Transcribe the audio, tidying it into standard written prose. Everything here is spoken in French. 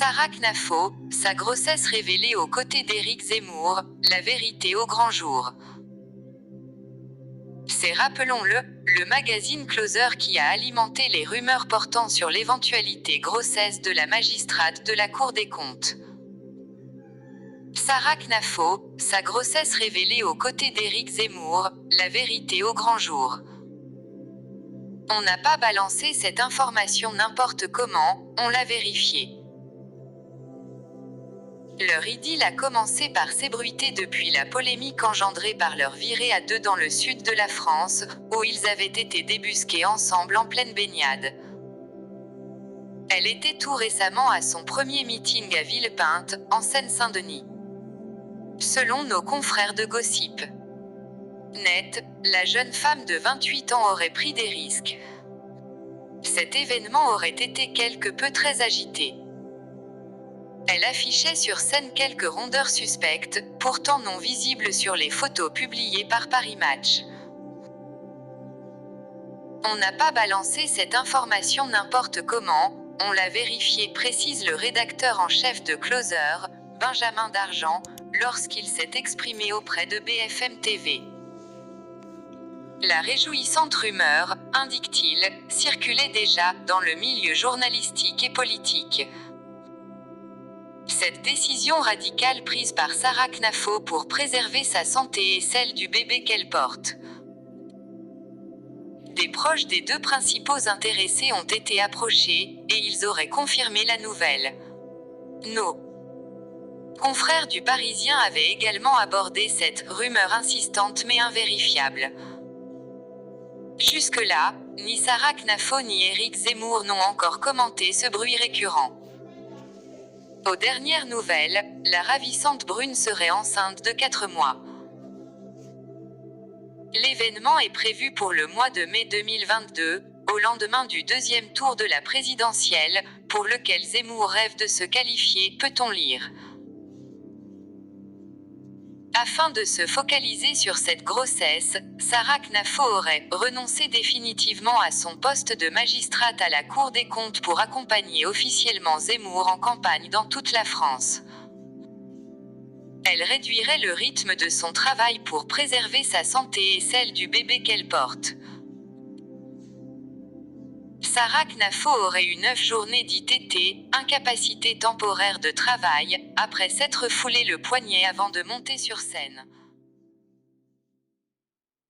Sarah Knafo, sa grossesse révélée aux côtés d'Éric Zemmour, la vérité au grand jour. C'est, rappelons-le, le magazine Closer qui a alimenté les rumeurs portant sur l'éventualité grossesse de la magistrate de la Cour des comptes. Sarah Knafo, sa grossesse révélée aux côtés d'Éric Zemmour, la vérité au grand jour. On n'a pas balancé cette information n'importe comment, on l'a vérifiée. Leur idylle a commencé par s'ébruiter depuis la polémique engendrée par leur virée à deux dans le sud de la France, où ils avaient été débusqués ensemble en pleine baignade. Elle était tout récemment à son premier meeting à Villepinte, en Seine-Saint-Denis. Selon nos confrères de Gossip Net, la jeune femme de 28 ans aurait pris des risques. Cet événement aurait été quelque peu très agité. Elle affichait sur scène quelques rondeurs suspectes, pourtant non visibles sur les photos publiées par Paris Match. On n'a pas balancé cette information n'importe comment, on l'a vérifié, précise le rédacteur en chef de Closer, Benjamin Dargent, lorsqu'il s'est exprimé auprès de BFM TV. La réjouissante rumeur, indique-t-il, circulait déjà dans le milieu journalistique et politique. Cette décision radicale prise par Sarah Knafo pour préserver sa santé et celle du bébé qu'elle porte. Des proches des deux principaux intéressés ont été approchés, et ils auraient confirmé la nouvelle. Nos confrères du Parisien avaient également abordé cette rumeur insistante mais invérifiable. Jusque-là, ni Sarah Knafo ni Éric Zemmour n'ont encore commenté ce bruit récurrent. Aux dernières nouvelles, la ravissante brune serait enceinte de 4 mois. L'événement est prévu pour le mois de mai 2022, au lendemain du deuxième tour de la présidentielle, pour lequel Zemmour rêve de se qualifier, peut-on lire. Afin de se focaliser sur cette grossesse, Sarah Knafo aurait renoncé définitivement à son poste de magistrate à la Cour des comptes pour accompagner officiellement Zemmour en campagne dans toute la France. Elle réduirait le rythme de son travail pour préserver sa santé et celle du bébé qu'elle porte. Sarah Knafo aurait eu 9 journées d'ITT, incapacité temporaire de travail, après s'être foulé le poignet avant de monter sur scène.